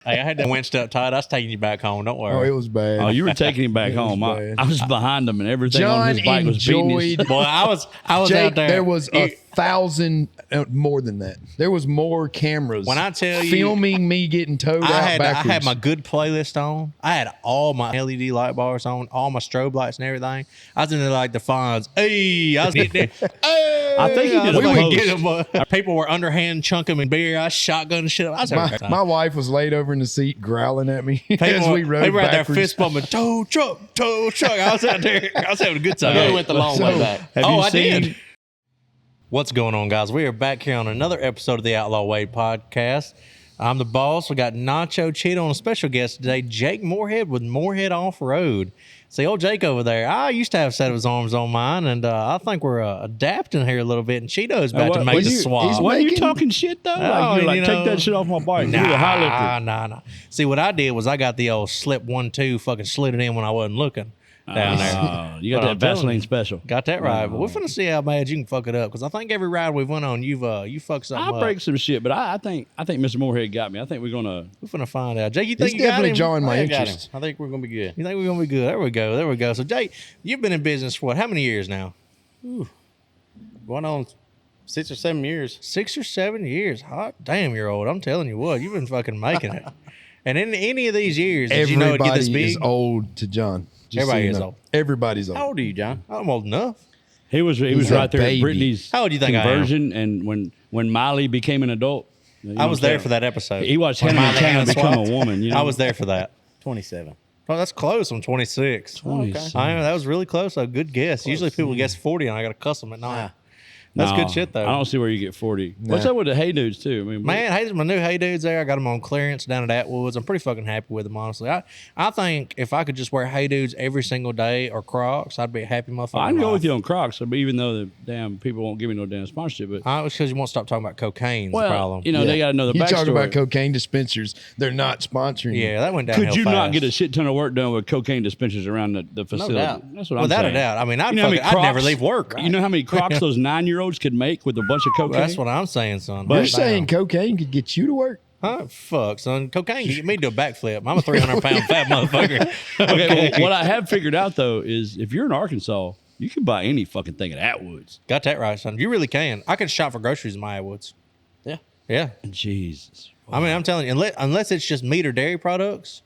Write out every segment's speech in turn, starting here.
Hey, I had that winched up tight. I was taking you back home. Don't worry. Oh, it was bad. Oh, you were taking him back home. I was behind him, and everything on his bike was beating his. Boy, I was Jake, out there. There was 1,000, more than that. There was more cameras. When I tell you, filming me getting towed out backwards. I had my good playlist on. I had all my LED light bars on, all my strobe lights and everything. I was in there like the Fonz. Hey, I was getting there. Hey, I think he did a post. People were underhand chunking me beer. I shotgun shit. I was my wife was laid over in the seat growling at me people, as we rode they were out there backwards. fist bumping, tow truck. I was out there. I was having a good time. You went the long way back. I did. What's going on, guys? We are back here on another episode of the Outlaw Way podcast. I'm the boss. We got Nacho Cheetah on a special guest today, Jake Moorhead with Morehead Off-Road. See, old Jake over there, I used to have a set of his arms on mine, and I think we're adapting here a little bit, and Cheeto's about to make the swap. Why are you talking shit, though? Take that shit off my bike. Nah. See, what I did was I got the old slip 1-2, fucking slid it in when I wasn't looking down there. You got that Vaseline special. Got that right. But we're finna see how bad you can fuck it up, because I think every ride we've went on, you fucked something up. I break some shit, but I think Mr. Moorhead got me. I think we're finna find out. Jake, you think it's you got him? definitely drawing my interest. I think we're gonna be good. You think we're gonna be good? There we go. So Jake, you've been in business for what? How many years now? Going on 6 or 7 years. 6 or 7 years. Hot damn, you're old. I'm telling you what, you've been fucking making it. And in any of these years, did you know it'd get this big? Everybody is old to John. Everybody is old. Everybody's old. How old are you, John? I'm old enough. He was right there at Brittany's How old do you think conversion, and when Miley became an adult. I was there for that episode. He watched Hannah Montana become a woman. You know? I was there for that. 27. Oh, that's close. I'm 26. 26. I know, that was really close. A good guess. Usually people guess 40, and I got to cuss them at 9. That's good shit, though. I don't see where you get 40. What's up with the Hey Dudes, too? I mean, man, my new Hey Dudes there. I got them on clearance down at Atwoods. I'm pretty fucking happy with them, honestly. I think if I could just wear Hey Dudes every single day or Crocs, I'd be a happy motherfucker. I can go with you on Crocs, even though the damn people won't give me no damn sponsorship. But it's because you won't stop talking about cocaine. Well, the problem. you know, they got to know the you backstory. talk about cocaine dispensers. They're not sponsoring you. Yeah, that went downhill Could you fast. not get a shit ton of work done with cocaine dispensers around the facility? doubt. That's what I'm Without saying. a doubt. I mean, I'd Crocs, never leave work. You know how many Crocs those 9-year-olds could make with a bunch of cocaine? Well, that's what I'm saying, son. You're saying cocaine could get you to work? Huh? Fuck, son. Cocaine can get me to a backflip. I'm a 300-pound fat motherfucker. Okay, well, what I have figured out, though, is if you're in Arkansas, you can buy any fucking thing at Atwoods. Got that right, son. You really can. I could shop for groceries in my Atwoods. Yeah. Yeah. Jesus. I mean, I'm telling you, unless it's just meat or dairy products,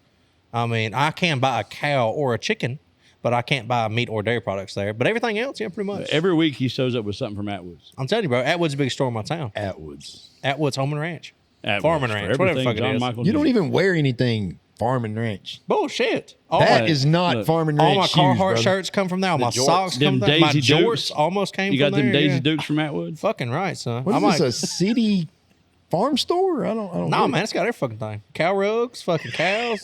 I mean, I can buy a cow or a chicken, but I can't buy meat or dairy products there. But everything else, yeah, pretty much. Every week he shows up with something from Atwoods. I'm telling you, bro, Atwood's the biggest store in my town. Atwoods. Atwood's Home and Ranch. Atwoods, Farm and for Ranch, whatever the fuck everything it John is. Michael You don't did. even wear anything farm and ranch. Bullshit. That is not look, farm and All ranch my shoes, Carhartt brother. shirts come from there. All my jorts. socks come Them from there. My Daisy jorts Dukes. almost came You from got there. them Daisy yeah. Dukes from Atwood? Fucking right, son. What is this, a city farm store? I don't No, know. man, it's got every fucking thing. Cow rugs, fucking cows,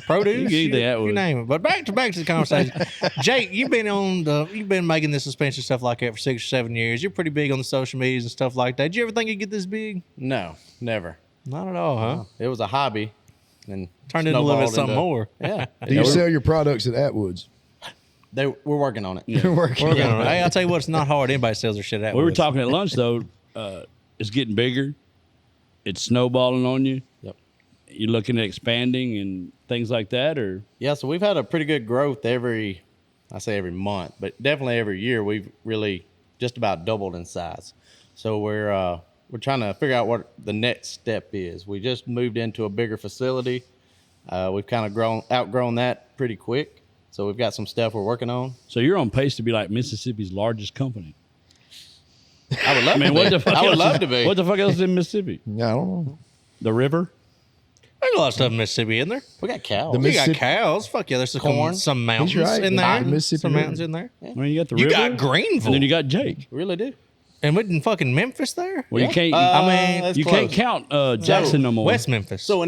produce, You shit, get that you one. name it. But back to the conversation. Jake, you've been making this suspension stuff like that for 6 or 7 years. You're pretty big on the social medias and stuff like that. Did you ever think you'd get this big? No, never. Not at all, huh? It was a hobby. And Turned into a little bit snowballed something into- more. Yeah. Do you sell your products at Atwoods? We're working on it. You're working We're gonna- on it. Hey, I'll tell you what, it's not hard. Anybody sells their shit at. We were talking at lunch, though. It's getting bigger. It's snowballing on you. Yep. You're looking at expanding and things like that, or Yeah, so we've had a pretty good growth every month, but definitely every year we've really just about doubled in size. So we're trying to figure out what the next step is. We just moved into a bigger facility. We've kind of outgrown that pretty quick. So we've got some stuff we're working on. so you're on pace to be like Mississippi's largest company. I would love to be. What the fuck I would else love is- to be. What the fuck else is in Mississippi? Yeah, I don't know. The river. There's a lot of stuff in Mississippi, isn't there? We got cows. The We got Mississippi- cows. Fuck yeah, there's Corn. some mountains He's right. in The there. Mississippi Some River. mountains in there. I mean, you got the You river. got Greenville. And then you got Jake. We really do. And we in fucking Memphis there? Well, Yeah. you can't. I mean, that's you close. can't count Jackson no more. West Memphis. So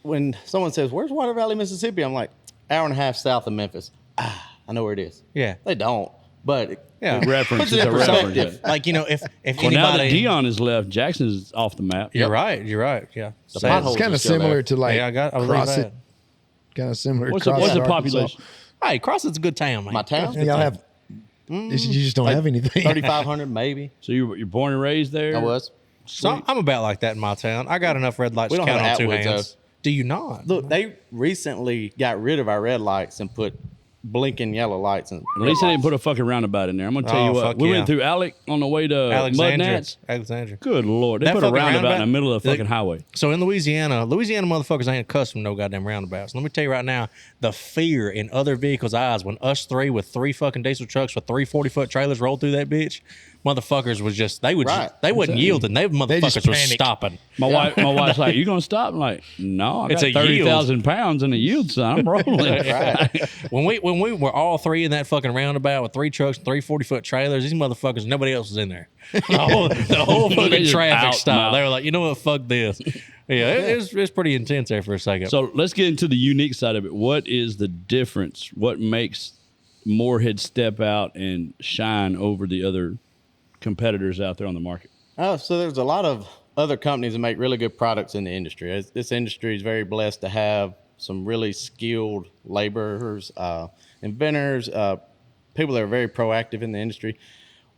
when someone says, "Where's Water Valley, Mississippi?" I'm like, hour and a half south of Memphis. I know where it is. yeah. They don't, but Yeah. reference puts it is in a reference. perspective. Like, you know, if Well, now that anybody... Dion has left, Jackson's off the map. You're right. Yeah. The So- potholes It's kind are of still similar there. to like Yeah, I believe Crossett. that. Kind of similar. What's to the Crossett, population? Hey, Crossett's a good town, man. My town, Arkansas. Y'all have. You just don't have anything. 3,500 maybe. So you're born and raised there? I was. So I'm about like that in my town. I got enough red lights We to don't count on have two Atwoods, hands. do you not? Look, they recently got rid of our red lights and put blinking yellow lights. And At least they didn't put a fucking roundabout in there. I'm gonna tell you what. fuck We yeah. went through Alec on the way to Mudnats. Alexandria. Good Lord, they That put a fucking roundabout in the middle of the they- fucking highway. So in Louisiana motherfuckers ain't accustomed to no goddamn roundabouts. Let me tell you right now, the fear in other vehicles' eyes when us three with 3 fucking diesel trucks with 3 40-foot trailers rolled through that bitch, motherfuckers was just they Right. wasn't yielding. They just motherfuckers was panicked. stopping. My wife's like, "You gonna stop?" I'm like, "No, I It's got a 30,000 pounds in a yield, son. I'm rolling." Right. When we were all three in that fucking roundabout with 3 trucks and 3 40-foot trailers, these motherfuckers, nobody else was in there. The whole They fucking just traffic out stopped. and They out. were like, you know what, fuck this. Yeah, it was pretty intense there for a second. So let's get into the unique side of it. What is the difference? What makes Moorhead step out and shine over the other competitors out there on the market? Oh, so there's a lot of other companies that make really good products in the industry. This industry is very blessed to have some really skilled laborers, inventors, people that are very proactive in the industry.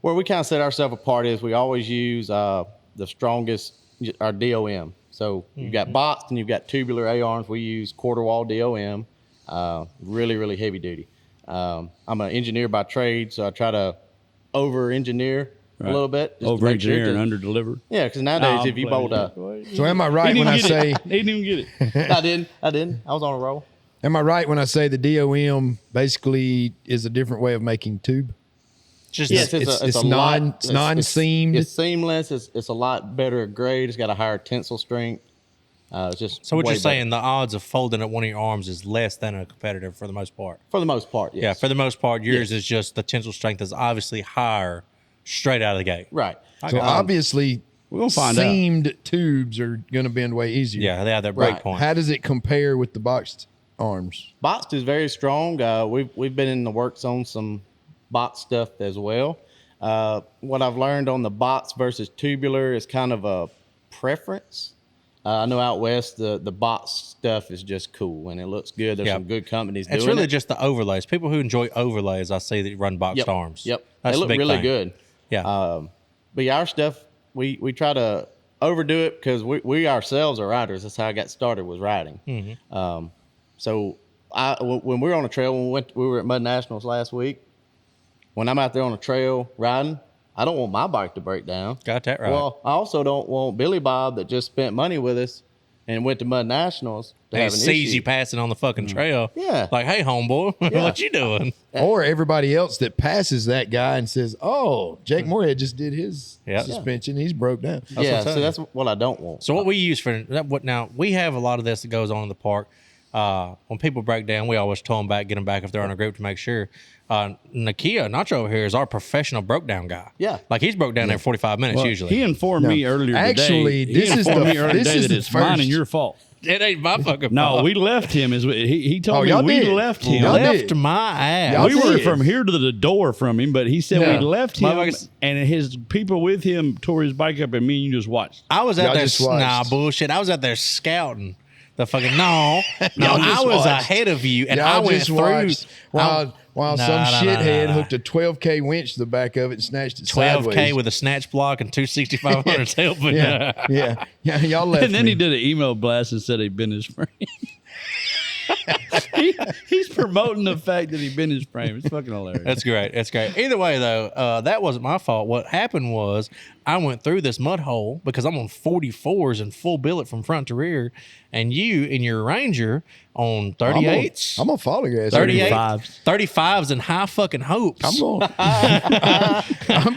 Where we kind of set ourselves apart is we always use the strongest, our DOM. So you've got boxed and you've got tubular A-arms. We use quarter wall DOM, really, really heavy duty. I'm an engineer by trade, so I try to over-engineer a little bit. just to Over make sure engineer to- and under deliver. Yeah, because nowadays if you bolt a... So am I right when I say? They didn't even get it. I didn't. I was on a roll. Am I right when I say the DOM basically is a different way of making tube? just Yes, it's a lot- non-seamed. It's seamless. It's a lot better grade. It's got a higher tensile strength. It's just so what way you're saying, better. the odds of folding at one of your arms is less than a competitor for the most part. For the most part, yes. Yeah, for the most part, yours Yes. is just the tensile strength is obviously higher straight out of the gate. Right. So obviously, We're gonna find out. seamed tubes are going to bend way easier. Yeah, they have that break Right. point. How does it compare with the boxed arms? Boxed is very strong. We've been in the works on some box stuff as well. What I've learned on the box versus tubular is kind of a preference. I know out west the box stuff is just cool and it looks good. There's Yeah. some good companies doing It's really it. just the overlays. People who enjoy overlays, I see that run boxed Yep. arms. Yep. That's They the look big really thing. good. Yeah. But yeah, our stuff, we try to overdo it because we ourselves are riders. That's how I got started, was riding. Mm-hmm. So when we were on a trail, when we were at Mud Nationals last week, when I'm out there on a trail riding, I don't want my bike to break down. Got that right. Well, I also don't want Billy Bob that just spent money with us and went to Mud Nationals to He have an sees issue. you passing on the fucking trail. Yeah. Like, hey, homeboy, Yeah. what you doing? Or everybody else that passes that guy and says, "Oh, Jake Moorhead just did his Yeah. suspension. He's broke down." what Yeah, I'm so saying. that's what I don't want. So what we use for that, what now we have a lot of this that goes on in the park. When people break down, we always tow them back, get them back if they're on a group to make sure. Nakia Nacho over here is our professional broke down guy. Yeah. like he's broke down there 45 minutes Well, usually. he informed me earlier Actually, today. this is informed the- me earlier this today is that the it's mine and first- your fault. It ain't my fucking No, fault. we left him. He told y'all me we did. left him. Y'all left did. my ass. Y'all We were did. from here to the door from him, but he said Yeah. we left him, Motherfuckers- and his people with him tore his bike up, and me and you just watched. I was out Y'all there. just watched. Nah, bullshit. I was out there scouting. The fucking no. Y'all I just was watched. ahead of you, and Y'all I went just through. watched while Nah, some nah, nah, shithead nah. hooked a 12K winch to the back of it and snatched it 12K sideways. with a snatch block and 2,600 helping. yeah. Y'all left And then me. he did an email blast and said he'd been his friend. He's promoting the fact that he'd been his frame. It's fucking hilarious. That's great. That's great. Either way, though, that wasn't my fault. What happened was I went through this mud hole because I'm on 44s and full billet from front to rear, and you in your Ranger on 38s. I'm gonna follow your ass. 38, 35s. 35s and high fucking hopes. I'm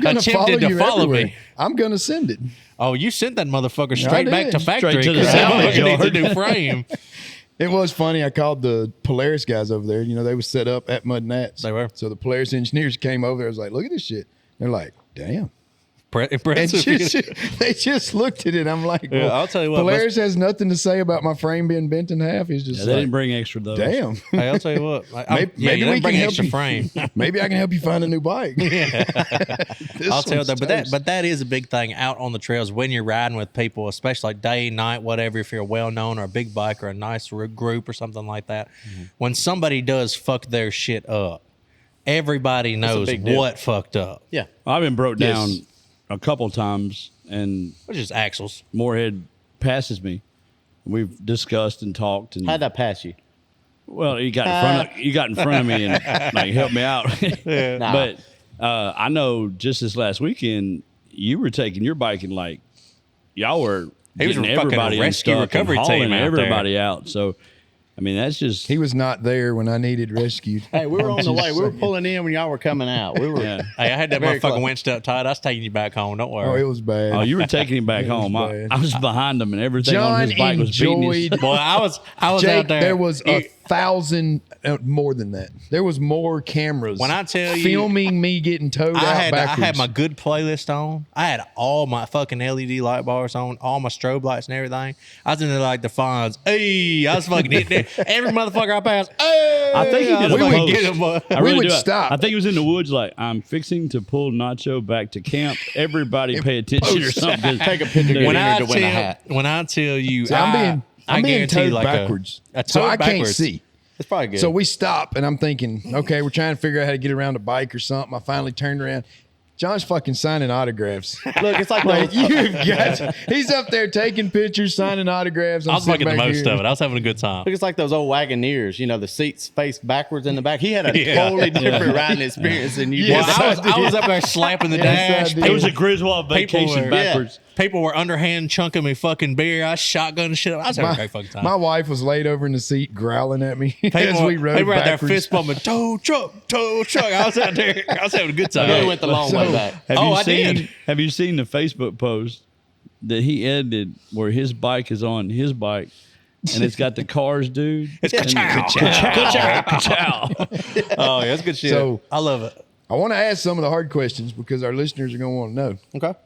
gonna Attempted follow to you follow everywhere. me. I'm gonna send it. Oh, you sent that motherfucker straight back did. to factory Straight to the because that salvage motherfucker needs a yard. new frame. It was funny. I called the Polaris guys over there. You know, they were set up at Mud Nats. They were. So the Polaris engineers came over there. I was like, look at this shit. They're like, damn. And Impressive. they just looked at it. I'm like, Yeah, I'll tell you what, Polaris has nothing to say about my frame being bent in half. He's just Yeah, they like, didn't bring extra those. damn. Hey, I'll tell you what. Maybe you we didn't bring can help extra you. frame. Maybe I can help you find a new bike. I'll tell you that, but that is a big thing out on the trails when you're riding with people, especially like day, night, whatever. If you're a well-known or a big bike or a nice group or something like that, when somebody does fuck their shit up, everybody knows big deal. what fucked up, Yeah. I've been broke down Yes. a couple times, and which is axles. Morehead passes me, We've discussed and talked. And How'd I pass you? well, you got in front of me and like helped me out. Nah. But I know just this last weekend you were taking your bike and like y'all were He was a getting fucking everybody rescue unstuck and recovery team hauling out there. everybody out. So I mean that's just He was not there when I needed rescued. Hey, we were on the just way. We were saying. pulling in when y'all were coming out. We were. yeah. Hey, I had that Very motherfucking close. winched up tight. I was taking you back home. Don't Oh, worry. it was bad. Oh, you were taking him back It was home. bad. I was behind him and everything on John his bike was beating his. enjoyed. Boy, I was Jake, out there. there was 1,000, more than that. There was more cameras. When I tell you- filming me getting towed out I backwards. had my good playlist on. I had all my fucking LED light bars on, all my strobe lights and everything. I was in there like the Fonz. Hey, I was fucking hitting it. Every motherfucker I passed. Hey, I think he did I a was fucking post. getting him, boy. I We really would do. stop. I think he was in the woods like, I'm fixing to pull Nacho back to camp. Everybody pay attention or something. Take a picture. Dude, When I to win a tell hat. when I tell you, See, I I'm being guarantee towed like backwards. A so toad I can't backwards. see. It's probably good. So we stop, and I'm thinking, okay, we're trying to figure out how to get around a bike or something. I finally turned around. John's fucking signing autographs. Look, it's like Like, those. you've got, he's up there taking pictures, signing autographs. I was making the most of it. I was having a good time. Look, it's like those old Wagoneers. You know, the seats faced backwards in the back. He had a Yeah. totally different riding experience than you Yes, did. Well, I was up there slapping the Yes, I dash. did. It was a Griswold vacation were- backwards. People were underhand chunking me fucking beer. I shotgun shit. I was having a great fucking time. My wife was laid over in the seat growling at me as we rode they were out there backwards. fist bumping, tow truck. I was out there. I was having a good I really time. went the long way back. Have Oh, you I seen, did. Have you seen the Facebook post that he edited where his bike is on his bike and it's got the cars, dude? It's And- ka-chow. Oh, yeah, that's good shit. So- I love it. I want to ask some of the hard questions because our listeners are going to want to know. Okay.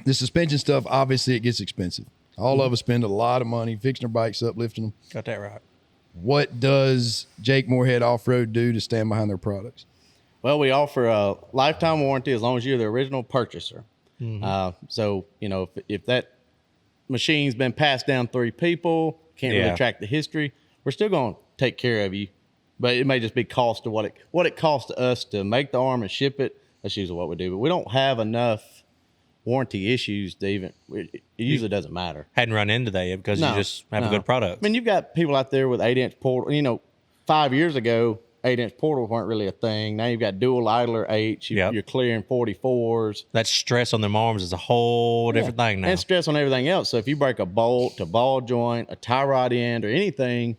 The suspension stuff, obviously, it gets expensive. All of us spend a lot of money fixing our bikes up, lifting them. Got that right. What does Jake Moorhead Off-Road do to stand behind their products? Well, we offer a lifetime warranty as long as you're the original purchaser. So, you know, if that machine's been passed down 3 people, can't Yeah. really track the history, we're still going to take care of you. But it may just be cost of what it costs us to make the arm and ship it. That's usually what we do. But we don't have enough warranty issues to even, it usually doesn't matter. Hadn't run into that yet because you just have a good product. I mean, you've got people out there with 8-inch portal. You know, 5 years ago, 8-inch portals weren't really a thing. Now you've got dual idler 8s. Yep. You're clearing 44s. That stress on them arms is a whole different thing now. And stress on everything else. So if you break a bolt, a ball joint, a tie rod end, or anything,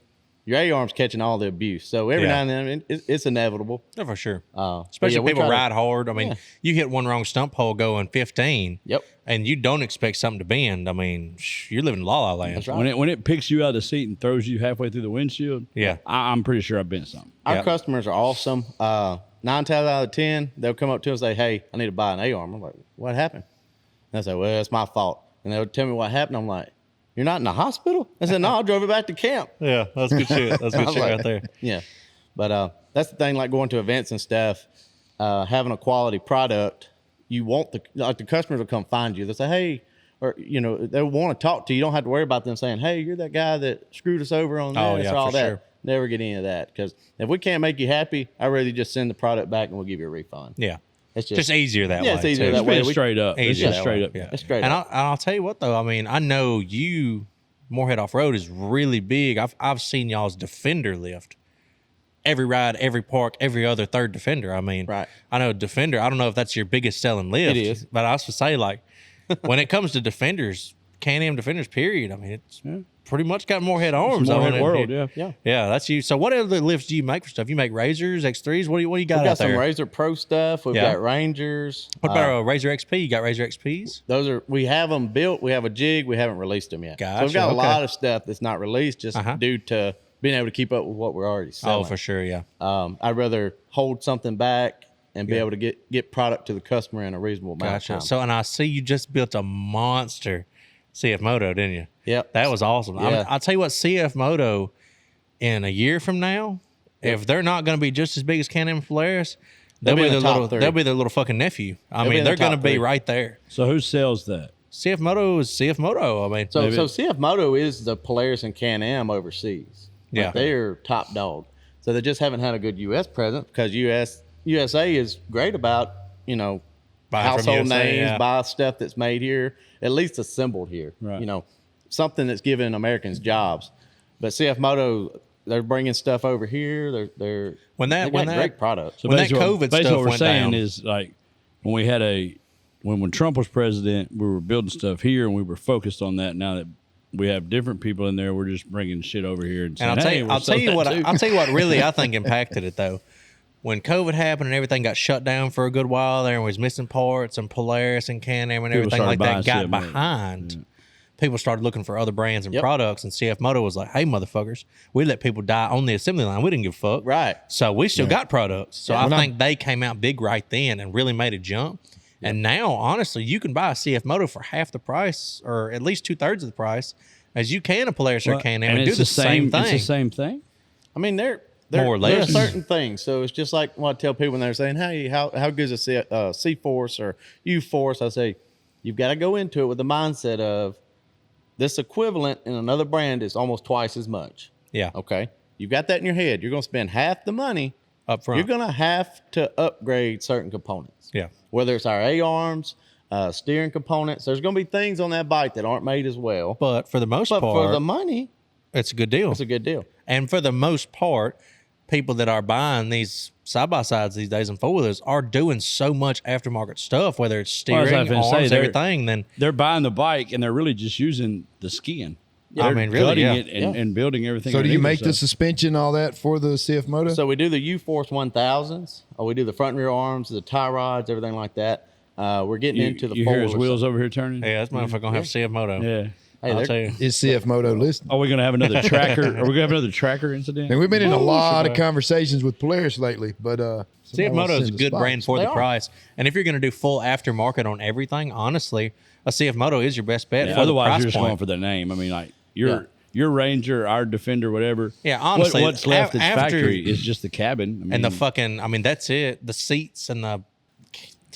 your A-arm's catching all the abuse. So every Yeah. now and then, it's inevitable. Yeah, for sure. But Especially yeah, we people try to- ride hard. I mean, Yeah. you hit one wrong stump hole going 15. Yep. And you don't expect something to bend. I mean, you're living in la la land. That's right. When it picks you out of the seat and throws you halfway through the windshield, Yeah. I'm pretty sure I've been something. Our Yeah. customers are awesome. 9 times out of 10, they'll come up to us and say, "Hey, I need to buy an A-arm." I'm like, "What happened?" And they say, "Well, it's my fault." And they'll tell me what happened. I'm like, "You're not in the hospital?" I said, "No, I drove it back to camp." Yeah, that's good shit. That's I good was shit like, right there. Yeah. But that's the thing, like going to events and stuff, having a quality product, you want the customers will come find you. They'll say, "Hey," or, you know, they want to talk to you. You don't have to worry about them saying, "Hey, you're that guy that screwed us over on this," Oh, yeah, or all for that. sure. Never get any of that. Because if we can't make you happy, I'd rather just send the product back and we'll give you a refund. Yeah. It's Just easier that way. Yeah, it's easier too. that Just way. being straight up. It's Easier just that straight way. up. Yeah. It's straight and up. I'll tell you what though. I mean, I know you, Morehead Off Road is really big. I've seen y'all's Defender lift. Every ride, every park, every other third Defender. I mean, Right. I know Defender. I don't know if that's your biggest selling lift. It is. But I was to say, like, when it comes to Defenders, Can-Am Defenders, period. I mean, it's pretty much got Morehead arms on Morehead it. world, yeah. Yeah. Yeah, that's you. So what other lifts do you make for stuff? You make Razors, X3s? What do you got We've got out some there? Razor Pro stuff. We've Yeah. got Rangers. What about a Razor XP? You got Razor XPs? We have them built. We have a jig. We haven't released them yet. So Gotcha, we've got a okay. lot of stuff that's not released just Uh-huh. due to being able to keep up with what we're already selling. Oh, for sure, yeah. I'd rather hold something back and be able to get product to the customer in a reasonable amount Gotcha. of time. So, and I see you just built a monster CF Moto, didn't you? Yep. That was awesome. Yeah. I'll tell you what, CF Moto, in a year from now, if they're not going to be just as big as Can-Am Polaris, they'll They'll be be in their the top little. 3. They'll be their little fucking nephew. I They'll be mean, in the they're going to top be 3. right there. So who sells that? CF Moto is CF Moto. I mean, So CF Moto is the Polaris and Can-Am overseas. Like, Yeah. they're top dog. So they just haven't had a good U.S. presence because USA is great about, you know, Buying from household USA, names, yeah. buy stuff that's made here, at least assembled here. Right. You know, something that's giving Americans jobs. But CF Moto, they're bringing stuff over here. They're When that- they got when that- great products. So When that basically COVID basically stuff what we're went saying down. is like when Trump was president, we were building stuff here and we were focused on that. Now that we have different people in there, we're just bringing shit over here and saying, And hey, I'll tell you what really I think impacted it though. When COVID happened and everything got shut down for a good while, there was missing parts and Polaris and Can-Am and everything started like that buying got CF Moto. behind. People started looking for other brands and Yep. products, and CF Moto was like, "Hey, motherfuckers, we let people die on the assembly line. We didn't give a fuck, Right. So we still got products. So I When think they came out big right then and really made a jump. And now, honestly, you can buy a CF Moto for half the price, or at least 2/3 of the price, as you can a Polaris or Can-Am, and do it's the same thing. It's the same thing. I mean, they're More or less. There's certain things. So it's just like what I tell people when they're saying, "Hey, how good is a C-Force or U-Force?" I say, you've got to go into it with the mindset of this equivalent in another brand is almost twice as much. Yeah, Okay, you've got that in your head. You're going to spend half the money. up front. You're going to have to upgrade certain components. Yeah. Whether it's our A-arms, steering components. There's going to be things on that bike that aren't made as well. But for the most But part, for the money, it's a good deal. it's a good deal. And for the most part, people that are buying these side by sides these days and four wheelers are doing so much aftermarket stuff, whether it's Well, steering, I was gonna say, arms, they're- everything. Then They're buying the bike and they're really just using the skin. I They're mean, really, gutting yeah. it and building everything. So do you underneath make it, the suspension all that for the CF Moto? So we do the U-Force 1000s, or we do the front and rear arms, the tie rods, everything like that. We're getting into the you hear his four-wheeler wheels over here turning? yeah, this motherfucker gonna have CF Moto. Yeah. Hey, I'll they're- tell you. Is CF Moto listening? Are we going to have another tracker? Are we going to have another tracker incident? And we've been in a lot of conversations with Polaris lately, but CF Moto is a good brand for They the are. price. And if you're going to do full aftermarket on everything, honestly, a CF Moto is your best bet Yeah, for the otherwise, price you're just point. going for the name. I mean, like your Ranger, our Defender, whatever. Yeah, honestly, what's left at after- factory is just the cabin. I mean, and the fucking, I mean, that's it. The seats and the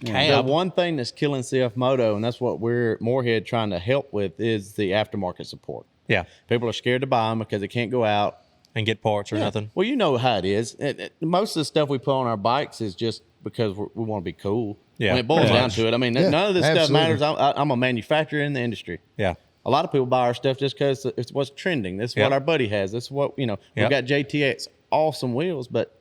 The cab. one thing that's killing CF Moto, and that's what we're at Moorhead trying to help with, is the aftermarket support. Yeah, People are scared to buy them because they can't go out. and get parts or nothing. Well, you know how it is. Most of the stuff we put on our bikes is just because we want to be cool. Yeah, When it boils pretty down much. to it. I mean, Yeah, none of this stuff absolutely. matters. I'm a manufacturer in the industry. Yeah. A lot of people buy our stuff just because it's what's trending. This is Yep. what our buddy has. This is what, we've Yep. got JTX, awesome wheels, but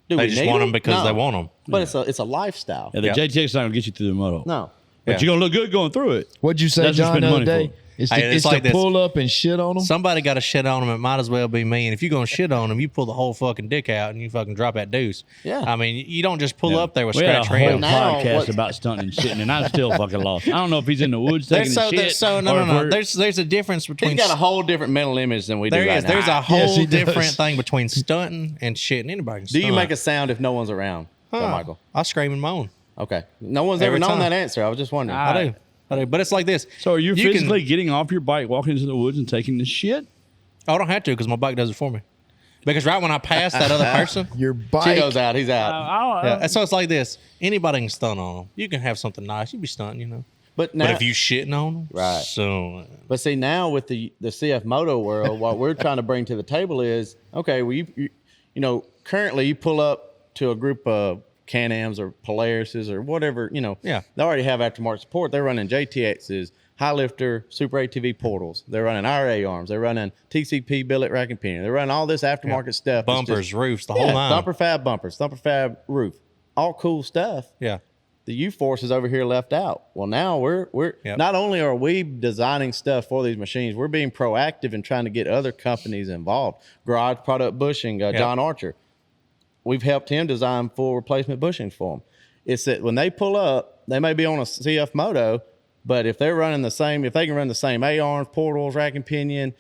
do They we just need want them them? because No. they want them. But it's a lifestyle. yeah, the Yep. JTX not going to get you through the moto. No. But Yeah. you're going to look good going through it. what'd you say, That's just John, the spending other money day? for. It's Hey, to, it's it's like to this. pull up and shit on them. Somebody got to shit on them. It might as well be me. And if you're going to shit on them, you pull the whole fucking dick out and you fucking drop that deuce. Yeah. I mean, you don't just pull Yeah. up there with We had a scratch whole rims. Now, podcast what's- about stunting and shitting, and I'm still fucking lost. I don't know if he's in the woods taking a shit. or if we're- There's a difference He's between. got a whole different mental image than we do There right is. now. There's a whole Yes, he does. different thing between stunting and shitting. Anybody can Do you stunt. make a sound if no one's around, Huh. Michael? I scream and moan. Okay. No one's Every ever known time. that answer. I was just wondering. I do. But it's like this. So are you can- physically getting off your bike, walking into the woods, and taking the shit? I don't have to because my bike does it for me. Because right when I pass that other person, Your bike. Cheeto's out. He's out. yeah, and so it's like this. Anybody can stunt on them. You can have something nice. You be stunting, you know. But now, But if you shitting on them, Right. So But see, now with the CF Moto world, what we're trying to bring to the table is, okay, well, you currently you pull up to a group of Can-Ams or Polarises or whatever, Yeah. they already have aftermarket support. They're running JTXs, high lifter, super ATV portals. They're running RA arms. They're running TCP billet rack and pinion. They're running all this aftermarket stuff. It's bumpers, just- roofs, the whole nine. Thumper fab bumpers, thumper fab roof, all cool stuff. Yeah. The U-Force is over here left out. Well, now we're Yep. not only are we designing stuff for these machines, we're being proactive in trying to get other companies involved. Garage Product Bushing, John Archer, we've helped him design full replacement bushings for them. It's that when they pull up, they may be on a CF Moto, but if they're running the same, if they can run the same A-arms, portals, rack and pinion,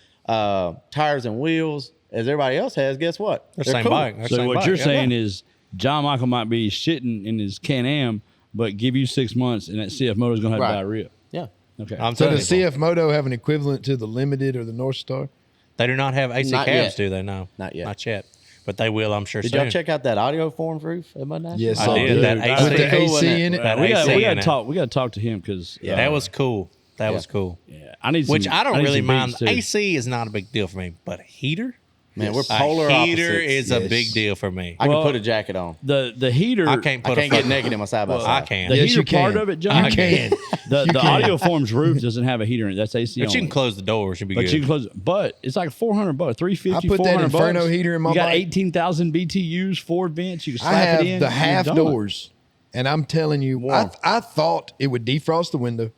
tires and wheels as everybody else has, guess what? They're same bike. They're So same what bike. you're Yeah. saying is John Michael might be shitting in his Can-Am, but give you 6 months, and that CF motor is going to have Right. diarrhea. Yeah. Okay. I'm So telling does you, CF Moto have an equivalent to the Limited or the North Star? they do not have AC Not cabs, yet. do they? No, Not yet. Not yet. But they will, I'm sure. Did soon. y'all check out that audio forms roof at Mud National? Yes, I I did. did. That With AC, With the cool, AC wasn't in it? it. That we AC got in to it. talk. We got to talk to him because That was cool. That was cool. Yeah, I need. Which some, I don't need really some mind. beats, too. AC is not a big deal for me, but a heater, Man, we're Yes. polar A heater opposites. is a Yes. big deal for me. I Well, can put a jacket on. The heater. I can't I put can't get naked in my side by I side. can. The Yes, heater you can. part of it, John. You can. The You can. audio form's roof doesn't have a heater in it. That's AC But you only. can close the doors. You'll be But good. you can close it. But it's like $400, $350, I put that 400 Inferno bucks. heater in my You got bike. 18,000 BTUs, 4 vents. You can I slap have it in. the you're half done. doors, and I'm telling you, I thought it would defrost the window,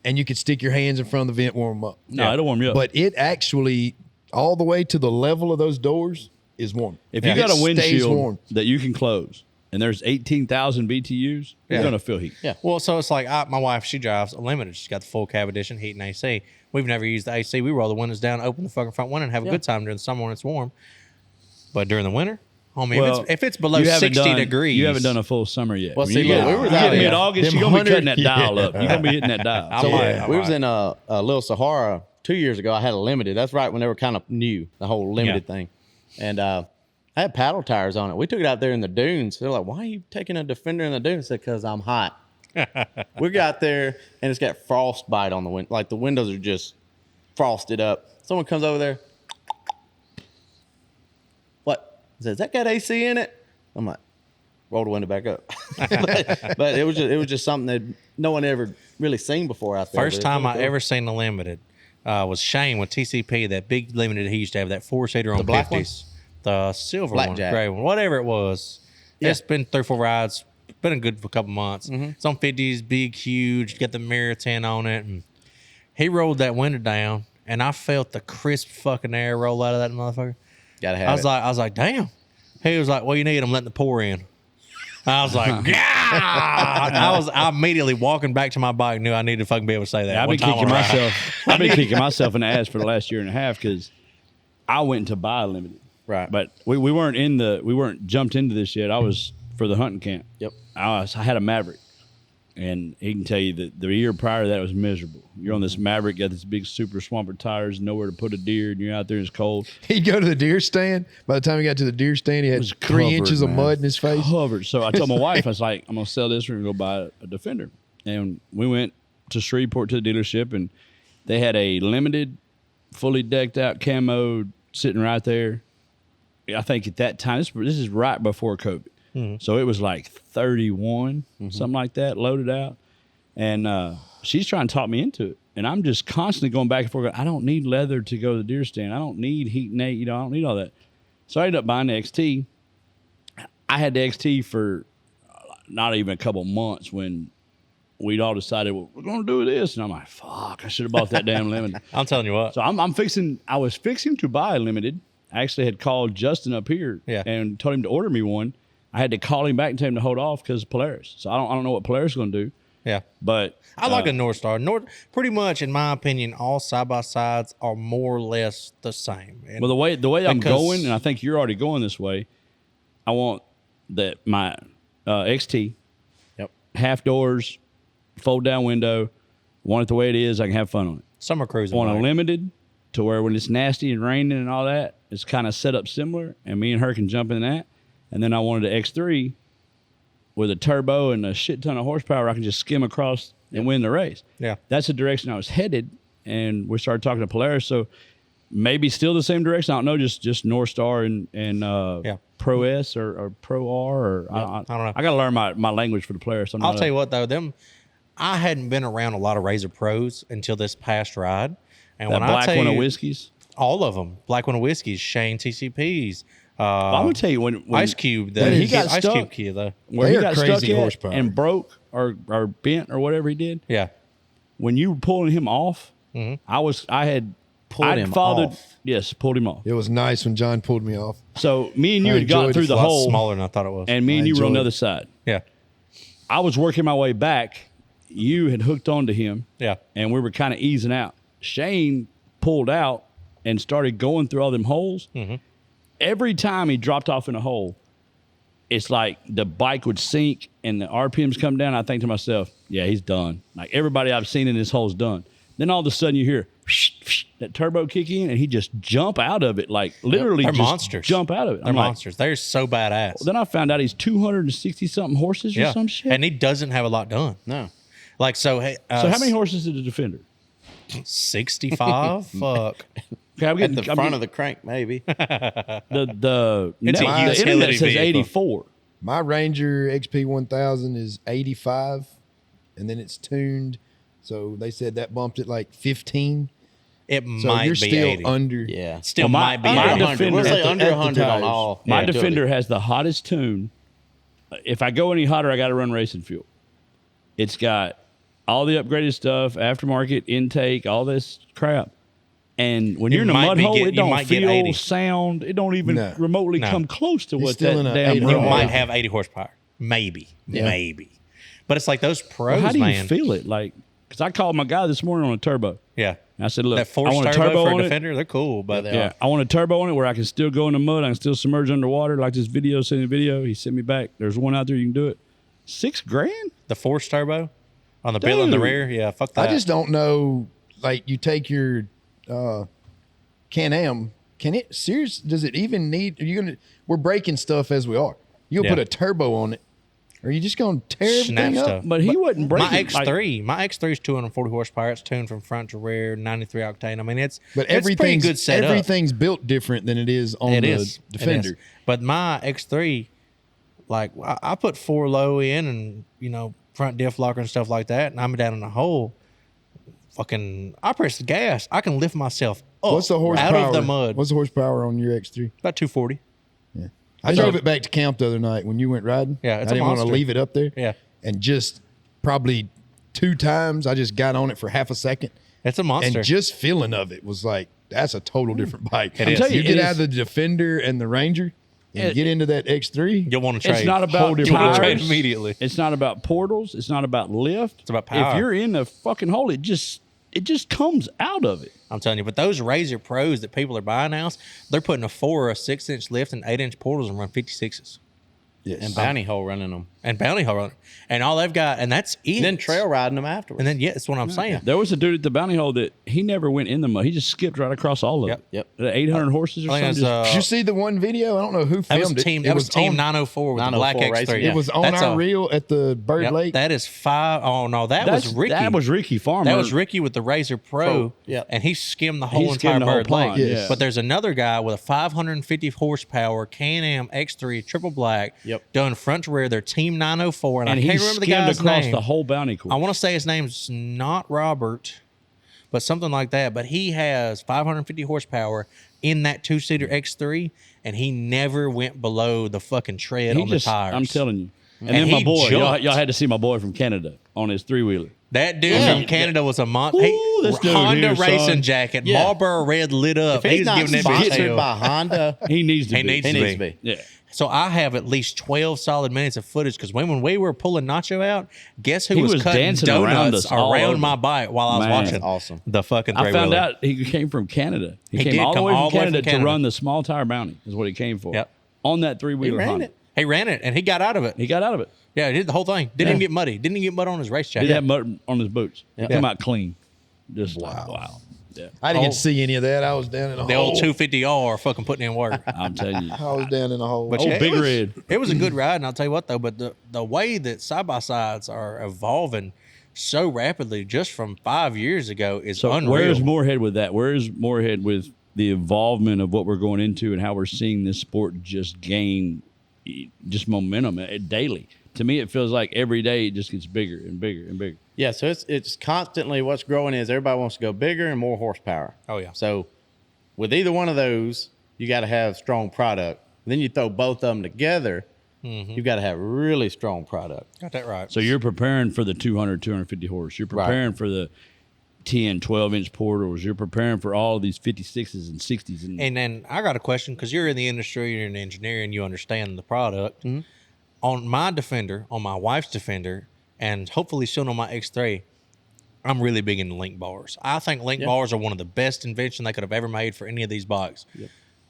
and you could stick your hands in front of the vent, warm them up. No, it'll warm you up. But it actually, all the way to the level of those doors, is warm. if you It got a stays windshield warm. that you can close and there's 18,000 BTUs, you're Yeah. going to feel heat. Yeah. Well, so it's like my wife, she drives a limited. She's got the full cab edition, heat and AC. We've never used the AC. We roll the windows down, open the fucking front window, and have a good time during the summer when it's warm. But during the winter, homie, Well, if it's below you haven't 60 done- degrees, You haven't done a full summer yet. Well, When see, you look, get, we was you out get here. mid-August, Them you're going to be cutting 100 that dial up. You're going to be hitting that dial. I'm So like, we was in a little Sahara 2 years ago. I had a limited. That's right when they were kind of new, the whole limited thing. And I had paddle tires on it. We took it out there in the dunes. They're like, "Why are you taking a Defender in the dunes?" I said, "Because I'm hot." We got there and it's got frostbite on the window. Like the windows are just frosted up. Someone comes over there. What? Says that got AC in it? I'm like, roll the window back up. but it was just something that no one ever really seen before out there. First time I ever seen a limited was Shane with TCP, that big limited he used to have, that 4-seater on The black one? 50s. The silver Blackjack. one, gray one, whatever it was. Yeah. It's been 3 or 4 rides. Been good for a couple months. It's on 50s, big, huge. Got the mirror tint on it. And he rolled that window down, and I felt the crisp fucking air roll out of that motherfucker. Gotta have I was like, damn. He was like, well, you need. I'm letting the pour in. I was like, God. I immediately walking back to my bike, knew I needed to fucking be able to say that. I've one been time kicking on a ride. myself. I've been kicking myself in the ass for the last year and a half because I went to buy a limited. Right. But we weren't jumped into this yet. I was for the hunting camp. Yep. I had a Maverick, and he can tell you that the year prior to that was miserable. You're on this Maverick, got this big super swamper tires, nowhere to put a deer, and you're out there and it's cold. He'd go to the deer stand. By the time he got to the deer stand, he had was 3 covered, inches of man. mud in his face. Covered. So I told my wife, I was like, I'm gonna sell this. We're gonna go buy a Defender. And we went to Shreveport to the dealership, and they had a limited, fully decked out camo sitting right there. I think at that time, this is right before COVID. So it was like 31, something like that, loaded out. And she's trying to talk me into it. And I'm just constantly going back and forth. Going, I don't need leather to go to the deer stand. I don't need heat and eight. I don't need all that. So I ended up buying the XT. I had the XT for not even a couple months when we'd all decided, well, we're going to do this. And I'm like, fuck, I should have bought that damn limited. I'm telling you what. So I was fixing to buy a limited. I actually had called Justin up here and told him to order me one. I had to call him back and tell him to hold off because of Polaris. So I don't know what Polaris is going to do. Yeah. But I like a North Star. Pretty much, in my opinion, all side-by-sides are more or less the same. And well, the way I'm because- going, and I think you're already going this way, I want that my XT, half doors, fold down window, want it the way it is. I can have fun on it. Summer cruising. Want a bike. limited to where when it's nasty and raining and all that, it's kind of set up similar, and me and her can jump in that. And then I wanted an X3 with a turbo and a shit ton of horsepower. I can just skim across and win the race. Yeah. That's the direction I was headed, and we started talking to Polaris. So maybe still the same direction. I don't know, just North Star and Pro S or Pro R or I don't know. I got to learn my language for the Polaris. I'll tell you what though, I hadn't been around a lot of Razor Pros until this past ride, and that when black I tell one you, of whiskeys. all of them, Black One of Whiskeys, Shane TCPs, I'm gonna tell you when Ice Cube, he got Ice stuck, Cube kid though. where They he are got crazy stuck at horsepower. and broke or bent or whatever he did. Yeah. When you were pulling him off, I had Pulled him off. Yes, pulled him off. It was nice when John pulled me off. So me and you I had gotten enjoyed through it. the A lot hole, smaller than I thought it was. and me and I you were on enjoyed the it. other side. yeah. I was working my way back. You had hooked onto him. Yeah. And we were kind of easing out. Shane pulled out and started going through all them holes. Every time he dropped off in a hole, it's like the bike would sink and the RPMs come down. I think to myself, yeah, he's done. Like everybody I've seen in this hole's done. Then all of a sudden you hear that turbo kick in and he just jump out of it. Like literally They're just monsters. jump out of it. They're I'm like, monsters. They're so badass. then I found out he's 260 something horses or some shit. And he doesn't have a lot done. No. Like, so, hey, so how many horses did the Defender? 65? Fuck. Okay, At the front of the crank, maybe. the It's a internet utility says vehicle. 84. My Ranger XP 1000 is 85, and then it's tuned. So they said that bumped it like 15. It So might you're be still 80. under. Yeah. Still Well, might be my 80. Under 100. We'll Defender say at under the 100 on tires. all. My utility. Defender has the hottest tune. If I go any hotter, I got to run racing fuel. It's got all the upgraded stuff, aftermarket intake, all this crap. And when you're in a might mud be hole, get- it you don't might get feel, 80. sound. It don't even No. remotely No. come close to what still that in a damn 80 You road might is. have 80 horsepower. Maybe. Yeah. Maybe. But it's like those Well, pros, how do you man. feel it? Like, because I called my guy this morning on a turbo. Yeah. And I said, look, That I forced want a turbo, turbo for on a it. Defender, they're cool. But Yeah, I want a turbo on it where I can still go in the mud. I can still submerge underwater like this video, send a video. He sent me back. There's one out there. You can do it. $6,000? the forced turbo on the bill in the Dude. rear, yeah, fuck that. I just don't know. Like you take your Can-Am. Can it serious? Does it even need? Are you gonna? We're breaking stuff as we are. You'll Yeah. put a turbo on it. Are you just gonna tear Snap everything stuff. up? But he wasn't breaking. my X3 is 240 horsepower. It's tuned from front to rear, 93 octane. I mean, it's But it's pretty everything's good setup. everything's built different than it is on It the is. Defender. It is. But my X3, like I put 4 low in and front diff locker and stuff like that, and I'm down in the hole. Fucking, I press the gas. I can lift myself up What's the horsepower? out of the mud. What's the horsepower on your X3? About 240. I drove it back to camp the other night when you went riding. Yeah, it's I a didn't want to monster. leave it up there. Yeah. And just probably 2 times I just got on it for half a second. It's a monster. And just feeling of it was like, that's a total different bike. It is. telling You you, get it out is- of the Defender and the Ranger and get into that X3. You'll want to trade. It's not about You want to trade tires. immediately. It's not about portals. It's not about lift. It's about power. If you're in the fucking hole, it just comes out of it. I'm telling you, but those Razor Pros that people are buying now, they're putting a 4 or a 6-inch lift and 8-inch portals and run 56s. Yes. And bounty hole running them. And bounty hole runner. And all they've got, and that's it. And then trail riding them afterwards. And then, yeah, that's what I'm saying. There was a dude at the bounty hole that he never went in the mud. He just skipped right across all of Yep. it. Yep. The 800 horses or I think something. that's, Did you see the one video? I don't know who that was filmed it. team. It That was team on- 904 with the 904 black racing, X3. yeah. It was on That's our a- reel at the Bird Yep, Lake. that is 5. Oh no, that was Ricky. That was Ricky Farmer. That was Ricky with the Razor Pro. Yep. And he skimmed the whole He entire skimmed the whole Bird Lake. pond, Yes. yeah. But there's another guy with a 550 horsepower Can-Am X3 triple black. Yep. Done front to rear. They're Team 904, and and I he can't remember the skimmed guy's across name. the whole bounty course. I want to say his name's not Robert, but something like that. But he has 550 horsepower in that 2-seater X3, and he never went below the fucking tread He on just, the tires. I'm telling you. And, And then my he boy, jumped. y'all had to see my boy from Canada on his 3-wheeler. That dude Yeah. from Canada was a Ooh, this dude Honda here, racing son. jacket, Yeah. Marlboro red lit up. if he's He's not giving that sponsored bitch by hell. Honda, He needs to He be. needs he to needs be. to be. Yeah. So I have at least 12 solid minutes of footage because when we were pulling Nacho out, guess who He was was cutting dancing around donuts us all over. my bike while I was Man. watching That's awesome. the fucking I found three-wheeler. out he came from Canada. He He came did all the come way all from the way from Canada to Canada. run the small tire bounty is what he came for. Yep. On that 3-wheeler He ran Honda. it. He ran it and he got out of it. He got out of it. Yeah, he did the whole thing. Didn't even get muddy. Didn't even get mud on his race jacket. Did have mud on his boots. Yeah. Come out clean. Just wow. Yeah. I didn't Oh. get to see any of that. I was down in a The hole. old 250R fucking putting in work. I'm telling you. I was down in a hole. But Oh, yeah, Big it was, Red. It was a good ride, and I'll tell you what though. But the way that side by sides are evolving so rapidly, just from 5 years ago, is So unreal. where's Moorhead with that? Where's Moorhead with the involvement of what we're going into and how we're seeing this sport just gain just momentum daily? To me, it feels like every day it just gets bigger and bigger and bigger. Yeah, so it's constantly what's growing is everybody wants to go bigger and more horsepower. Oh, yeah. So with either one of those, you got to have strong product. Then you throw both of them together, you've got to have really strong product. Got that right. So you're preparing for the 200, 250 horse. You're preparing for the 10, 12-inch portals. You're preparing for all of these 56s and 60s. And then I got a question because you're in the industry, you're in engineering, you understand the product. On my Defender, on my wife's Defender, and hopefully soon on my X3, I'm really big into link bars. I think link bars are one of the best inventions they could have ever made for any of these bikes.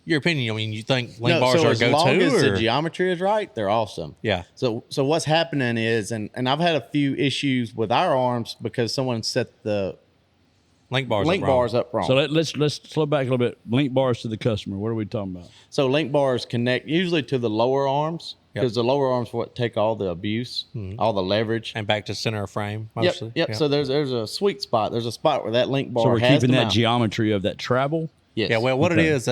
Your opinion? I mean, you think link bars so are a as long as go-to? the geometry is right, they're awesome. Yeah. So what's happening is, and I've had a few issues with our arms because someone set the Link bars. link are wrong. bars up wrong. so let's slow back a little bit. Link bars to the customer. What are we talking about? So link bars connect usually to the lower arms because the lower arms what take all the abuse, all the leverage. And back to center of frame. Yep, Mostly. yep. So there's a sweet spot. There's a spot where that link bar So we're has keeping the that mount. geometry of that travel Yes. Yeah, well, what Okay. it is,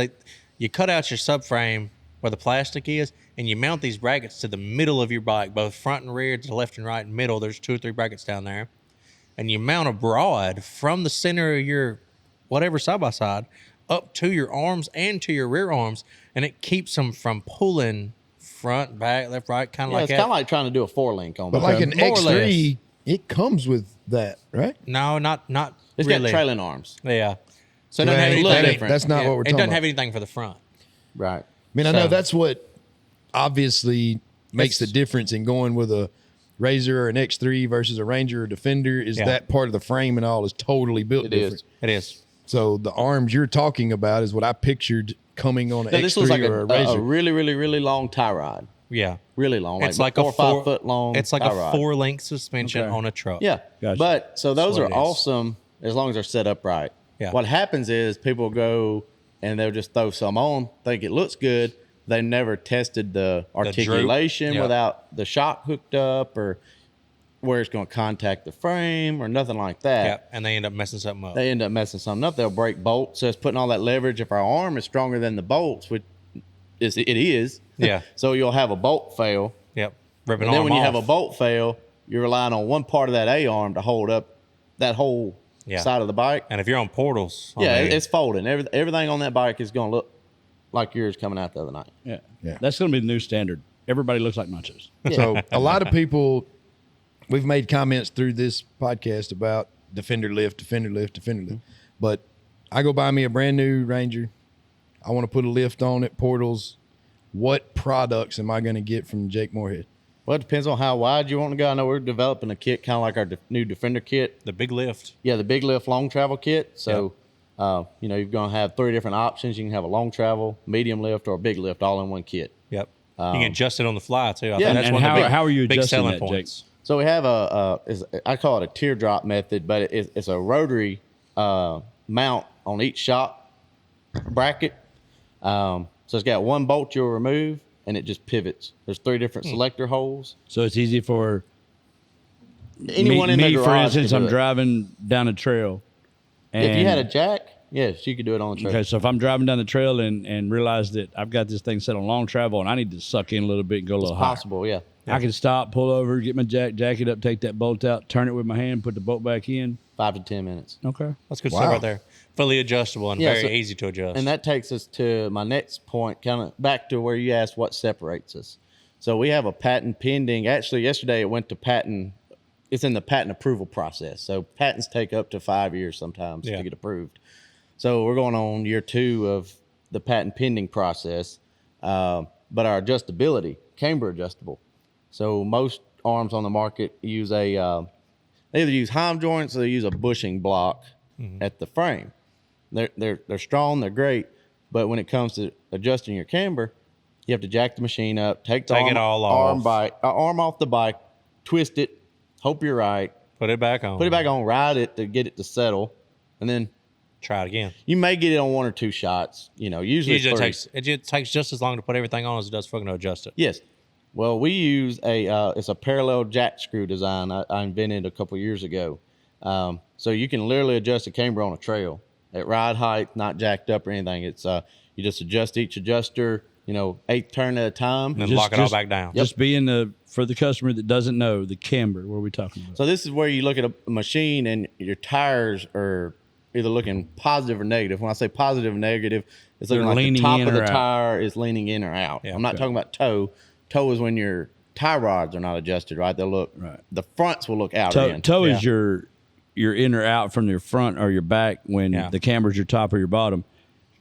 you cut out your subframe where the plastic is, and you mount these brackets to the middle of your bike, both front and rear, to the left and right and middle. There's 2 or 3 brackets down there. And you mount a broad from the center of your whatever side-by-side up to your arms and to your rear arms, and it keeps them from pulling front, back, left, right, kind of Yeah, like it's that. kind of like trying to do a 4-link on But that. like an More or X3, it comes with that, right? No, not It's really. got trailing arms. Yeah. So So it doesn't have that ain't- anything. that ain't- that's not what we're It talking doesn't about. have anything for the front. Right. I mean, I know So- that's what obviously makes the It's- difference in going with a Razor or an X3 versus a Ranger or Defender is Yeah. that part of the frame and all is totally built It different. is. It is. So the arms you're talking about is what I pictured coming on an Now, X3 this looks like or a a Razor. really, really, really long tie rod. Yeah. Really long. It's like 4 a or 5 foot long. It's like tie a rod. 4-link suspension Okay. on a truck. Yeah. Gotcha. But so those what are it is. awesome as long as they're set up right. Yeah. What happens is people go and they'll just throw some on, think it looks good. They never tested the droop. articulation Yeah. without the shock hooked up or where it's going to contact the frame or nothing like that. Yeah. And they end up messing something up. They end up messing something up. They'll break bolts. So it's putting all that leverage. If our arm is stronger than the bolts, which it is. Yeah. So you'll have a bolt fail. Yep. Ripping And then arm when you off. have a bolt fail, you're relying on one part of that A arm to hold up that whole Yeah. side of the bike. And if you're on portals, I Yeah, mean, it's folding. Everything on that bike is going to look like yours coming out the other night. Yeah. Yeah. That's going to be the new standard. Everybody looks like nachos. So a lot of people, we've made comments through this podcast about Defender lift. But I go buy me a brand new Ranger. I want to put a lift on it, portals. What products am I going to get from Jake Moorhead? Well, it depends on how wide you want to go. I know we're developing a kit kind of like our new Defender kit. the big lift. Yeah, the big lift long travel kit. So, you're going to have 3 different options. You can have a long travel, medium lift, or a big lift all in one kit. Yep. you can adjust it on the fly too. I yeah, think that's and one of the how are you big adjusting selling that, Jake? points. So we have I call it a teardrop method, but it's a rotary mount on each shock bracket. So it's got one bolt you'll remove, and it just pivots. There's 3 different selector holes. So it's easy for Anyone me, in the me, garage for can instance, do I'm it. driving down a trail. And, If you had a jack, yes, you could do it on the trail. Okay, so if I'm driving down the trail and realize that I've got this thing set on long travel and I need to suck in a little bit and go a It's little higher, possible, yeah. I can stop, pull over, get my jack it up, take that bolt out, turn it with my hand, put the bolt back in. 5 to 10 minutes. Okay. That's good Wow. stuff right there. Fully adjustable and Yeah, very so- easy to adjust. And that takes us to my next point, kind of back to where you asked what separates us. So we have a patent pending. Actually, yesterday it went to patent. It's in the patent approval process. So patents take up to 5 years sometimes Yeah. to get approved. So we're going on year 2 of the patent pending process. But our adjustability, camber adjustable. So most arms on the market use they either use heim joints or they use a bushing block at the frame. They're strong, they're great, but when it comes to adjusting your camber, you have to jack the machine up, take the Take it all off. arm off the bike, twist it, hope you're right, Put it back on. put it back on, ride it to get it to settle, and then Try it again. you may get it on 1 or 2 shots. Usually Usually it's 3. it takes just as long to put everything on as it does fucking to adjust it. Yes. Well, we use it's a parallel jack screw design I invented a couple years ago. So you can literally adjust a camber on a trail at ride height, not jacked up or anything. It's you just adjust each adjuster, 8th turn at a time. And then lock it all back down. Just being for the customer that doesn't know, the camber, what are we talking about? So this is where you look at a machine and your tires are either looking positive or negative. When I say positive or negative, it's looking They're like the leaning top in of the or out. tire is leaning in or out. Yeah, I'm not okay. talking about toe. Toe is when your tie rods are not adjusted, right? They'll look, Right. the fronts will look out Toe, in. toe is Yeah. your in or out from your front or your back when Yeah. the camber's your top or your bottom.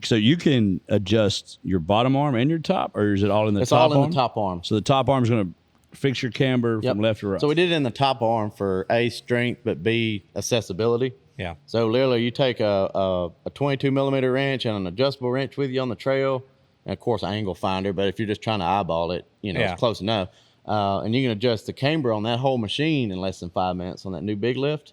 So you can adjust your bottom arm and your top, or is it all in the It's top all in arm? the top arm. So the top arm's going to fix your camber Yep. from left to right. So we did it in the top arm for A, strength, but B, accessibility. Yeah. So literally you take a 22 millimeter wrench and an adjustable wrench with you on the trail, and of course an angle finder, but if you're just trying to eyeball it, Yeah. it's close enough. And you can adjust the camber on that whole machine in less than 5 minutes on that new big lift.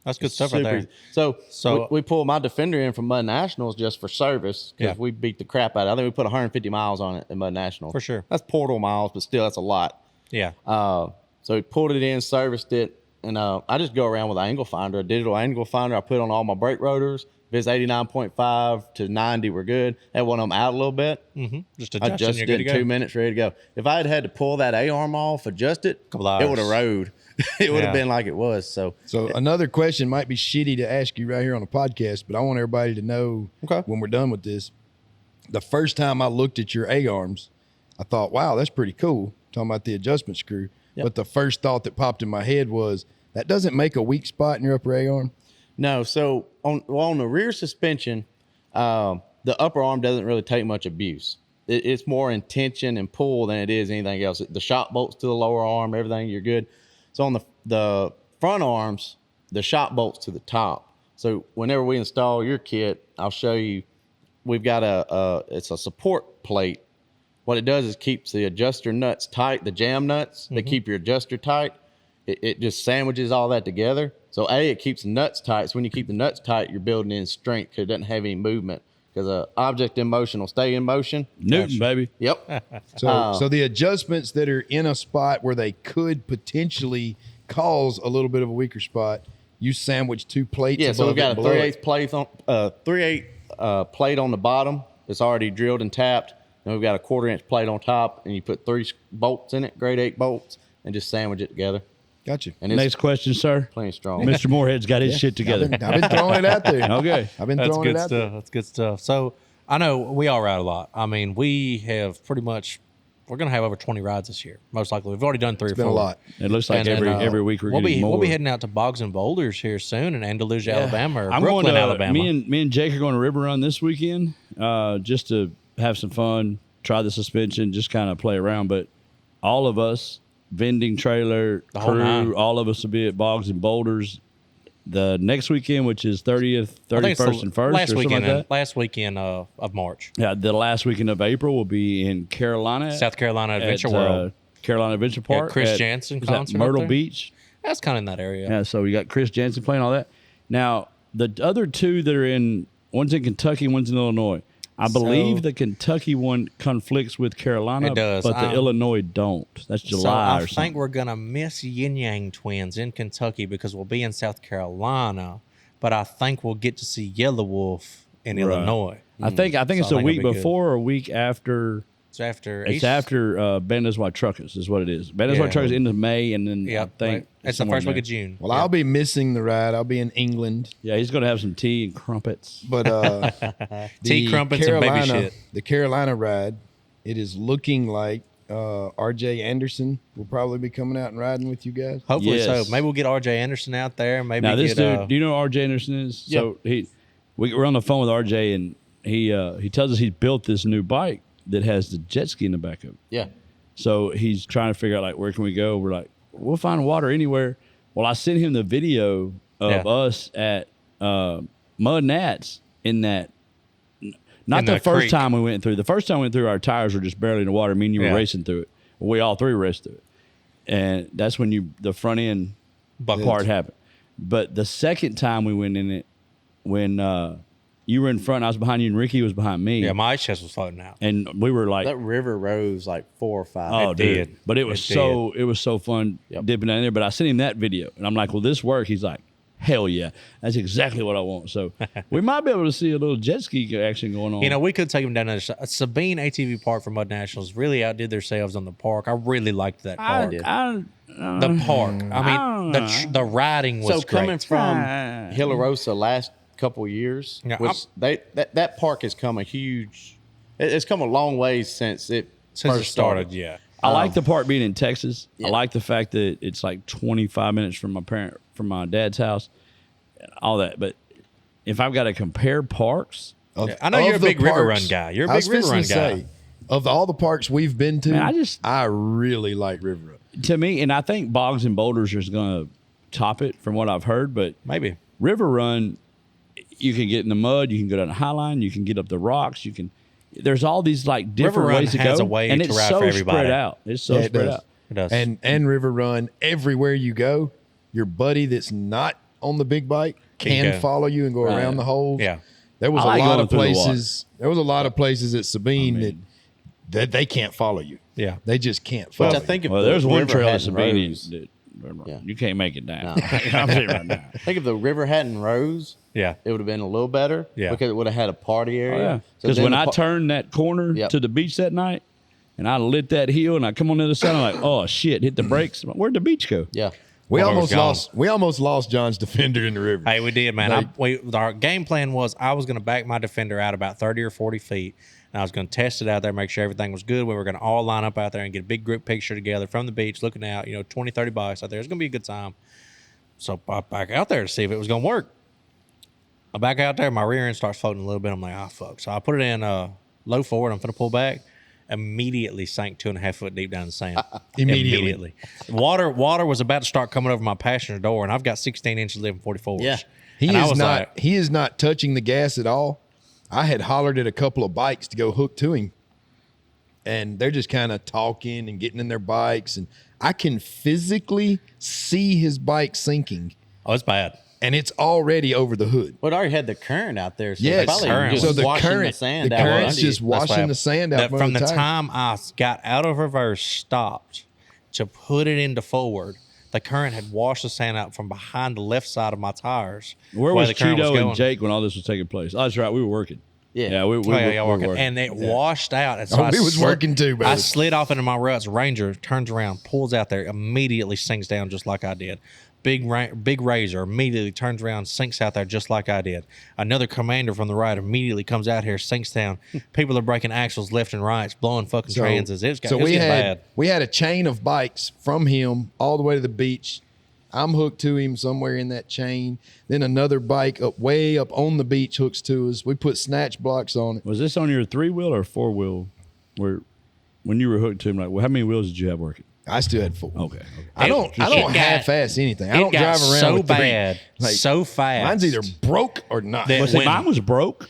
That's good stuff right there. easy. So, So- we pulled my Defender in from Mud Nationals just for service because Yeah. we beat the crap out of it. I think we put 150 miles on it at Mud Nationals. For sure. That's portal miles, but still that's a lot. Yeah. So we pulled it in, serviced it, and I just go around with an angle finder, a digital angle finder. I put on all my brake rotors, If it's 89.5 to 90, we're good. And want them out a little bit. Just Adjust adjusting, it you're in good to go. 2 minutes, ready to go. If I had to pull that A-arm off, adjust it, Couple it would have hours. rode. It would have Yeah. been like it was. So another question might be shitty to ask you right here on the podcast, but I want everybody to know Okay. when we're done with this. The first time I looked at your A-arms, I thought, wow, that's pretty cool. Talking about the adjustment screw. Yep. But the first thought that popped in my head was, that doesn't make a weak spot in your upper A-arm? no, so on the rear suspension, the upper arm doesn't really take much abuse. It's more in tension and pull than it is anything else. The shock bolts to the lower arm, everything, you're good. So on the front arms, the shock bolts to the top. So whenever we install your kit, I'll show you. We've got it's a support plate. What it does is keeps the adjuster nuts tight, the jam nuts that keep your adjuster tight. It just sandwiches all that together. So it keeps the nuts tight. So when you keep the nuts tight, you're building in strength because it doesn't have any movement. Because an object in motion will stay in motion. Newton, baby. Yep. So the adjustments that are in a spot where they could potentially cause a little bit of a weaker spot, you sandwich two plates. Yeah, so above we've got it a below it. 3/8 plate on 3/8 plate on the bottom. It's already drilled and tapped. And we've got a 1/4 inch plate on top, and you put 3 bolts in it, grade 8 bolts, and just sandwich it together. Gotcha. And it's Next question, sir. plenty strong. Mr. Moorhead's got his shit I've together. been throwing it out there. Okay. I've been That's throwing good it out stuff. there. That's good stuff. So I know we all ride a lot. I mean, we have pretty much. We're going to have over 20 rides this year, most likely. We've already done 3 or 4. Been a lot. It looks like And then, every week we're we'll getting be more. We'll be heading out to Bogs and Boulders here soon in Andalusia, Alabama, or I'm Brooklyn, going to, Alabama. Me and Jake are going to River Run this weekend, just to have some fun, try the suspension, just kind of play around. But all of us, vending trailer, The whole crew, nine. all of us will be at Bogs and Boulders the next weekend, which is 30th, I think it's 31st, and 1st, last or something weekend. like that. Last weekend of March, Yeah, the last weekend of April will be in Carolina, South Carolina Adventure at, World. Carolina Adventure Yeah, Park. Chris at- Jansen is that concert up Myrtle there? Beach. That's kind of in that area. Yeah, so we got Chris Jansen playing all that. Now, the other two that are in, one's in Kentucky, one's in Illinois. I believe the Kentucky one conflicts with Carolina, It does. but the Illinois don't. That's So July I or think something. we're gonna miss Yin Yang Twins in Kentucky because we'll be in South Carolina, but I think we'll get to see Yellow Wolf in Illinois. I think So it's I a think it'll week be good. before or a week after. It's after. It's Easter. after Bandas White Truckers is what it is. Bandas Yeah. White Truckers into May, and then Yeah, I think right. It's the somewhere first in week there. of June. Well, I'll be missing the ride. I'll be in England. Yeah, he's going to have some tea and crumpets. But Tea, the crumpets, and baby shit. The Carolina ride, it is looking like RJ Anderson will probably be coming out and riding with you guys. Hopefully Yes. so. Maybe we'll get RJ Anderson out there. Maybe Now this get, dude, do you know who RJ Anderson is? Yeah. So we're on the phone with RJ, and he tells us he's built this new bike that has the jet ski in the back of it. Yeah. So he's trying to figure out like where can we go. We're like, we'll find water anywhere. Well, I sent him the video of Yeah. us at Mud Nats in that. Not In the the first creek. time we went through. The first time we went through, our tires were just barely in the water. Me and you Yeah. were racing through it. We all three raced through it, and that's when the front end Buckles. part happened. But the second time we went in it, when you were in front, I was behind you, and Ricky was behind me. Yeah, my ice chest was floating out. And we were like, That river rose like 4 or 5. "Oh, it dude!" did. But it was It so fun Yep. dipping down there. But I sent him that video, and I'm like, "Will this work?" He's like, "Hell yeah, that's exactly what I want." So we might be able to see a little jet ski action going on. You know, we could take them down to Sabine ATV Park for Mud Nationals. Really outdid themselves on the park. I really liked that park. The park. I mean, the riding was So coming great. from Hillarosa last couple years, Yeah, which that park has come a huge. It's come a long way since it Since first it started, yeah. I like the part being in Texas. Yeah. I like the fact that it's like 25 minutes from my dad's house, and all that. But if I've got to compare parks, I know you're a the big river run parks- guy. You're a I was big river fixing run to guy. say, of all the parks we've been to, Man, I really like River Run. to me, and I think Bogs and Boulders is going to top it from what I've heard. But Maybe. River Run, you can get in the mud, you can go down the High Line, you can get up the rocks, you can. There's all these like different Run ways to has go, a way and to it's ride so for everybody. spread out. It's so Yeah, it spread does. out. It does. And River Run, everywhere you go, your buddy that's not on the big bike Can can go. follow you and go around the holes. Yeah. There was I like a lot going of through the water. places. There was a lot of places at Sabine that they can't follow you. Yeah. They just can't follow Which I you. think if Well, the there's one river trail in hadn't Sabine rose- Yeah. You can't make it down. I'm saying right now. I think if the river hadn't rose, Yeah. it would have been a little better. Yeah. Because it would have had a party Oh, area. yeah. So Because then when the I par- turned that corner Yep. to the beach that night, and I lit that hill, and I come on the other side, I'm like, oh shit, hit the brakes. Where'd the beach go? Yeah. We Well, almost gone. lost. We almost lost John's Defender in the river. Hey, we did, man. Our game plan was I was going to back my Defender out about 30 or 40 feet, and I was going to test it out there, make sure everything was good. We were going to all line up out there and get a big group picture together from the beach, looking out, 20, 30 bikes out there. It's going to be a good time. So I back out there to see if it was going to work. I back out there, my rear end starts floating a little bit. I'm like, fuck. So I put it in low forward. I'm going to pull back. Immediately sank 2.5 foot deep down in the sand. Immediately. Water was about to start coming over my passenger door, and I've got 16 inches living 44s. Yeah. He And I is was not. like- He is not touching the gas at all. I had hollered at a couple of bikes to go hook to him, and they're just kind of talking and getting in their bikes, and I can physically see his bike sinking, Oh, it's bad. and it's already over the hood. Well, it already had the current out there. So Yes, it's probably current. just so the washing current, the sand the out current's under you. just That's what washing the sand out That from the tire. time I got out of reverse, stopped to put it into forward, the current had washed the sand out from behind the left side of my tires. Where while was the current Cheeto going. and Jake when all this was taking place? Oh, that's right. We were working. Yeah. we Oh, were yeah, working. working. And it washed out. And so Oh, I we was slid- working too, brother. I slid off into my ruts. Ranger turns around, pulls out there, immediately sinks down just like I did. Big Razor immediately turns around, sinks out there just like I did. Another Commander from the right immediately comes out here, sinks down. People are breaking axles left and right, blowing fucking transes. It was we getting had bad. we had a chain of bikes from him all the way to the beach. I'm hooked to him somewhere in that chain. Then another bike way up on the beach hooks to us. We put snatch blocks on it. Was this on your 3-wheel or 4-wheel? Where when you were hooked to him, like, well, how many wheels did you have working? I still had 4. Okay. I don't got- half-ass anything. I don't It got drive around so with 3. bad, Like, so fast. Mine's either broke or not. That Well, see, when- mine was broke,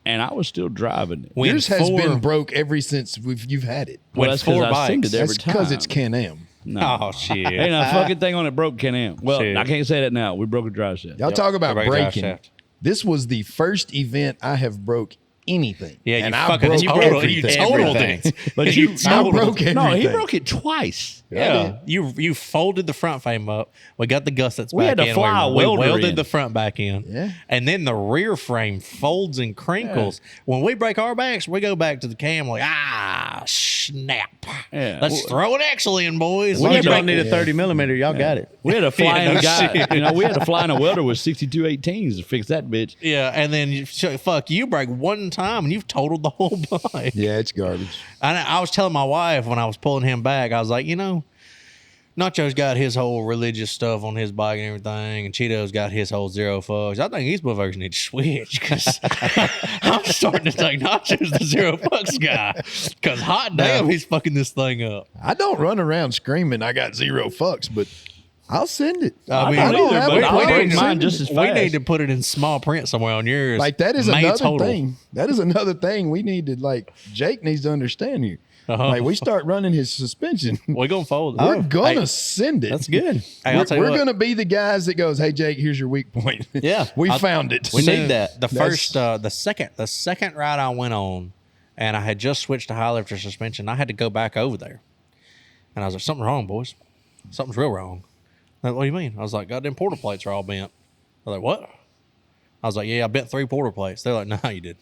and I was still driving it. when Yours has four- been broke ever since you've had it. Well, when that's because 4 I seen bikes. it every That's time. because it's Can-Am. No. Oh shit! Ain't a fucking thing on it broke Can-Am. Well, Shit. I can't say that now. We broke a drive shaft. Y'all talk about Everybody drive breaking. shaft. This was the first event I have broke anything. Yeah, you and I fucking broke totaled everything. it. But And you I broke everything. No, he broke it twice. Yeah, you folded the front frame up. We got the gussets We back had to in. fly a we welder welded in. the front back in. Yeah. And then the rear frame folds and crinkles. When we break our backs, we go back to the cam like, snap. Yeah. Let's throw an axle in, boys. Well, We you break- don't need a 30 millimeter. Y'all got it. We had a flying no guy. shit. We had to fly in a welder with 6218s to fix that bitch. Yeah, and then you break one time and you've totaled the whole bike. Yeah, it's garbage. I was telling my wife when I was pulling him back, I was like, Nacho's got his whole religious stuff on his bike and everything, and Cheeto's got his whole zero fucks. I think these motherfuckers need to switch because I'm starting to think Nacho's the zero fucks guy. Because hot damn, he's fucking this thing up. I don't run around screaming I got 0 fucks, but I'll send it. I mean, don't either, have but a I problem break mine sending just it. as We fast. need to put it in small print somewhere on yours. Like that is May another total. thing. That is another thing we need to Jake needs to understand here. Uh-huh. Like we start running his suspension. We're gonna fold it. We're gonna Hey, send it. That's good. Hey, I'll tell you We're what. gonna be the guys that goes, "Hey Jake, here's your weak point." Yeah. we found it. We need that. The That's- first, the second ride I went on, and I had just switched to high lifter suspension. I had to go back over there, and I was like, "Something's wrong, boys. Something's real wrong." Like, what do you mean? I was like, "Goddamn portal plates are all bent." They're like, "What?" I was like, "Yeah, I bent 3 portal plates." They're like, "No, you did."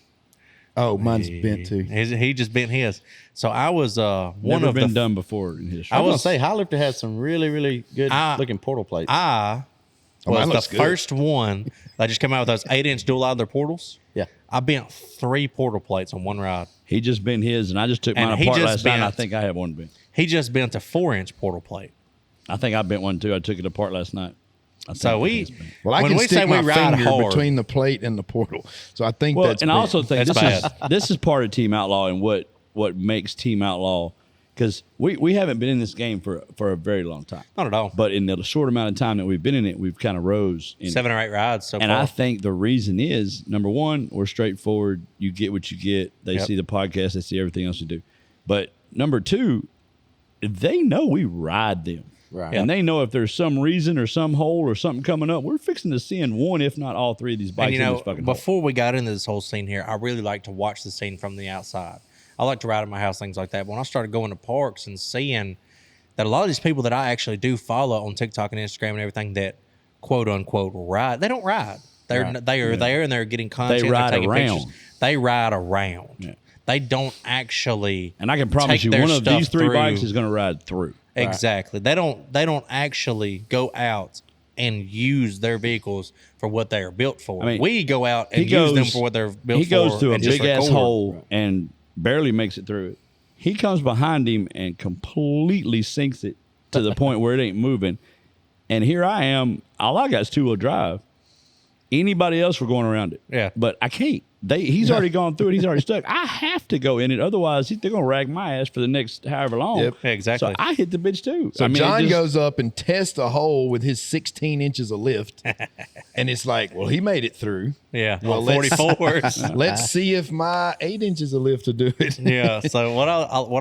Oh, mine's bent too. He just bent his. So I was one Never of been the. done before in history. I was was- gonna say Highlifter has some really, really good looking portal plates. I Oh, mine was looks the good. first one that just came out with those 8-inch dual either portals. Yeah. I bent 3 portal plates on one ride. He just bent his, and I just took And mine he apart just last night. And I bent- think I have one bent. He just bent a 4-inch portal plate. I think I bent one too. I took it apart last night. I So think we, it's bent. Well, I when can we stick say we my ride finger hard, between the plate and the portal, so I think Well, that's. and I bent. also think That's this is part of Team Outlaw and what makes Team Outlaw, because we haven't been in this game for a very long time. not at all, But in the short amount of time that we've been in it, we've kind of rose. In 7 or 8 rides so And far. I think the reason is, number one, we're straightforward. You get what you get. They Yep. see the podcast. They see everything else you do. But number two, they know we ride them. Right. And they know if there's some reason or some hole or something coming up, we're fixing to send one, if not all 3 of these bikes and in this fucking hole. before we got into this whole scene here, I really like to watch the scene from the outside. I like to ride at my house, things like that. But when I started going to parks and seeing that a lot of these people that I actually do follow on TikTok and Instagram and everything that quote unquote ride, they don't ride. They are there and they're getting content. They ride they're taking around. pictures. They ride around. Yeah. They don't actually. And I can promise take you, their one of these stuff 3 through. bikes is going to ride through. Exactly. They don't actually go out and use their vehicles for what they are built for. I mean, we go out and use them for what they're built for. He goes through a and just big ass record. hole and barely makes it through it. He comes behind him and completely sinks it to the point where it ain't moving. And here I am. All I got is 2-wheel drive. Anybody else were going around it. Yeah. But I can't. He's already gone through it. He's already stuck. I have to go in it. Otherwise, they're going to rag my ass for the next however long. Yep. Yeah, exactly. So I hit the bitch too. So I mean, John goes up and tests a hole with his 16 inches of lift. And it's like, well, he made it through. Yeah. Well, Well, let's- 44s. Let's see if my 8 inches of lift will do it. Yeah. So what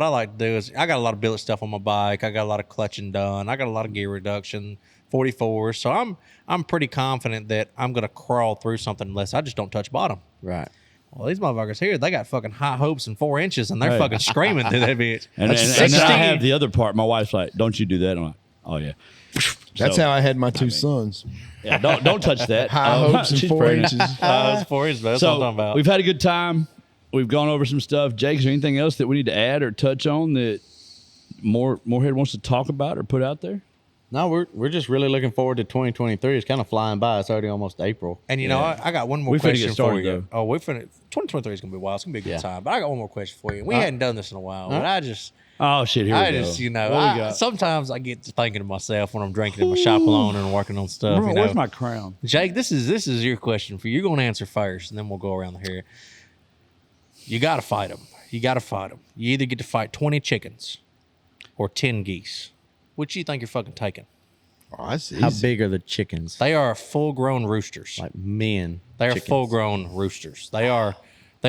I like to do is I got a lot of billet stuff on my bike. I got a lot of clutching done. I got a lot of gear reduction, 44s. So I'm pretty confident that I'm gonna crawl through something unless I just don't touch bottom. Right. Well, these motherfuckers here, they got fucking high hopes and 4 inches, and they're Hey. fucking screaming through that bitch. And, That's and I 16. have the other part. My wife's like, "Don't you do that?" I'm like, "Oh yeah." That's So, how I had my 2 sons. Yeah, don't touch that. High hopes and she's 4 pregnant. inches. It's 4 inches, but that's what I'm So talking about. we've had a good time. We've gone over some stuff. Jake, is there anything else that we need to add or touch on that Moorhead wants to talk about or put out there? No, we're just really looking forward to 2023. It's kind of flying by. It's already almost April. And you know, I got one more We finna question get started, for you. though. Oh, we're finna 2023 is gonna be wild. It's gonna be a good Yeah. time. But I got one more question for you. We hadn't done this in a while, but I just, Oh shit! Here we go. you know, What we got? sometimes I get to thinking to myself when I'm drinking in my shop alone and working on stuff. You know, Where's my crown? Jake, this is your question for you. You're gonna answer first, and then we'll go around here. You gotta fight them. You either get to fight 20 chickens or 10 geese. Which do you think you're fucking taking? Oh, that's easy. How big are the chickens? They are full-grown roosters. Like men. They are chickens. full-grown roosters. They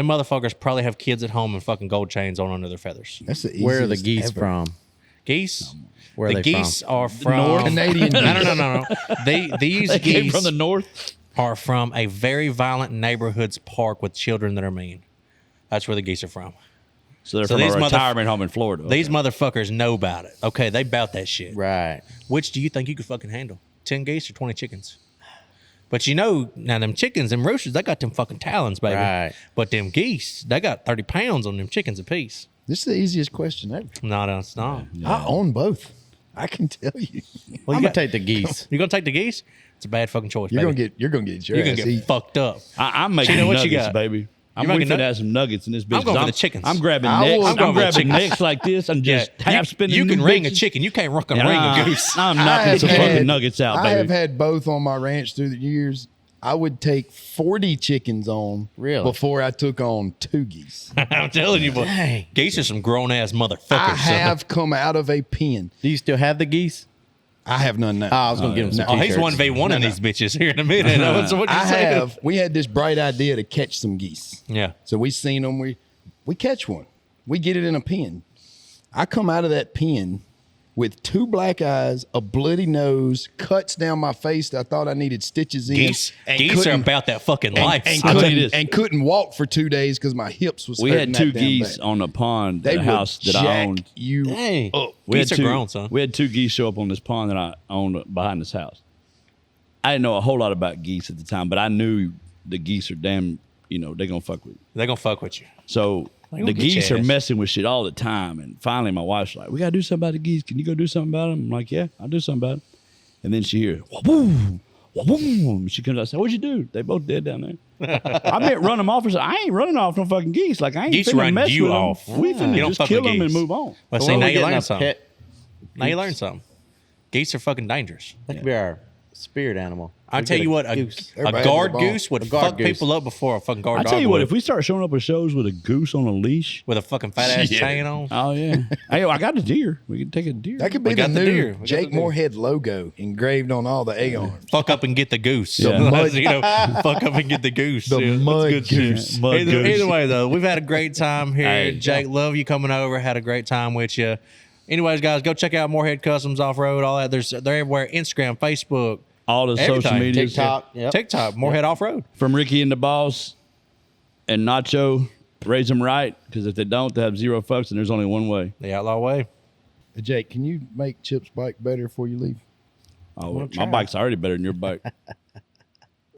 motherfuckers probably have kids at home and fucking gold chains on under their feathers. That's the easiest Where are the geese ever. from? Geese? Where are The they geese from? are from north? Canadian No. These They came geese from the north. are from a very violent neighborhoods park with children that are mean. That's where the geese are from. So they're So from these a retirement home in Florida. These motherfuckers know about it. Okay, they bout that shit. Right. Which do you think you could fucking handle? 10 geese or 20 chickens? But you know, now them chickens, them roosters, they got them fucking talons, baby. Right. But them geese, they got 30 pounds on them chickens apiece. This is the easiest question ever. No, it's not. I own both. I can tell you. Well, I'm you gonna take the geese. You gonna take the geese? It's a bad fucking choice, You're baby. gonna get your You're gonna ass get eaten. fucked up. I'm making Chino, what you nuggets, got? baby. I'm making going to nug- have some nuggets in this bitch. I'm going 'cause for the chickens. I'm grabbing I necks. will- I'm, I'm going for the grabbing chickens. necks like this. I'm just half spinning. You can them ring a bitches. chicken. You can't fucking And ring I- a goose. I'm I knocking have some had- fucking nuggets out, I baby. have had both on my ranch through the years. I would take 40 chickens on Really? before I took on 2 geese. I'm telling you, boy. Dang. Geese are some grown ass motherfuckers. I son. have come out of a pen. Do you still have the geese? I have none now. Oh, I was gonna give him some. Oh, he's t-shirts. 1v1 in these bitches here in a minute. So what you I saying? have. We had this bright idea to catch some geese. Yeah. So we seen them. We catch one. We get it in a pen. I come out of that pen with 2 black eyes, a bloody nose, cuts down my face that I thought I needed stitches in. Geese and are couldn't- about that fucking life. and son. I'll tell you this. couldn't walk for 2 days because my hips was. We hurting had 2 that damn geese bad. on a pond They at a would house that I jack owned. you Dang. up. We Geese had are 2, grown, son. We had 2 geese show up on this pond that I owned behind this house. I didn't know a whole lot about geese at the time, but I knew the geese are damn, they're going to fuck with you. They're gonna fuck with you. So They gonna the get geese your are ass. messing with shit all the time. And finally, my wife's like, "We gotta do something about the geese. Can you go do something about them?" I'm like, "Yeah, I'll do something about it." And then she hears, "Wah-boom, wah-boom." She comes out and says, "What'd you do?" They both dead down there. I meant run them off. Or something. I ain't running off no fucking geese. Like I ain't Geese finna run mess you with off. them. We finna You don't just fuck kill with them and geese. move on. Well, So see, when now we you getting learn a something. pet, Now you learn something. Geese are fucking dangerous. that could be our spirit animal. I We tell get you a what, a goose. Everybody guard has a ball. goose would A guard fuck goose. people up before a fucking guard I dog tell you what, would. if we start showing up with shows with a goose on a leash, With a fucking fat ass Yeah. chain on. oh yeah, hey, I got a deer. We can take a deer. That could be We the got the new deer. We got Jake the deer. Moorhead logo engraved on all the egg arms. Fuck up and get the goose. Yeah. mud- Fuck up and get the goose. The Yeah, that's mud good shit. goose. Mud either, goose. either way, though, we've had a great time here. Hey. Jake, love you coming over. Had a great time with you. Anyways, guys, go check out Morehead Customs Off Road. All that. They're everywhere. Instagram, Facebook, all the social everything. media, TikTok. Yep. TikTok. Morehead Off Road. from Ricky and the Boss and Nacho. Raise them right, because if they don't, they have 0 fucks, and there's only one way. The Outlaw Way. Jake, can you make Chip's bike better before you leave? Oh, We'll my try. bike's already better than your bike.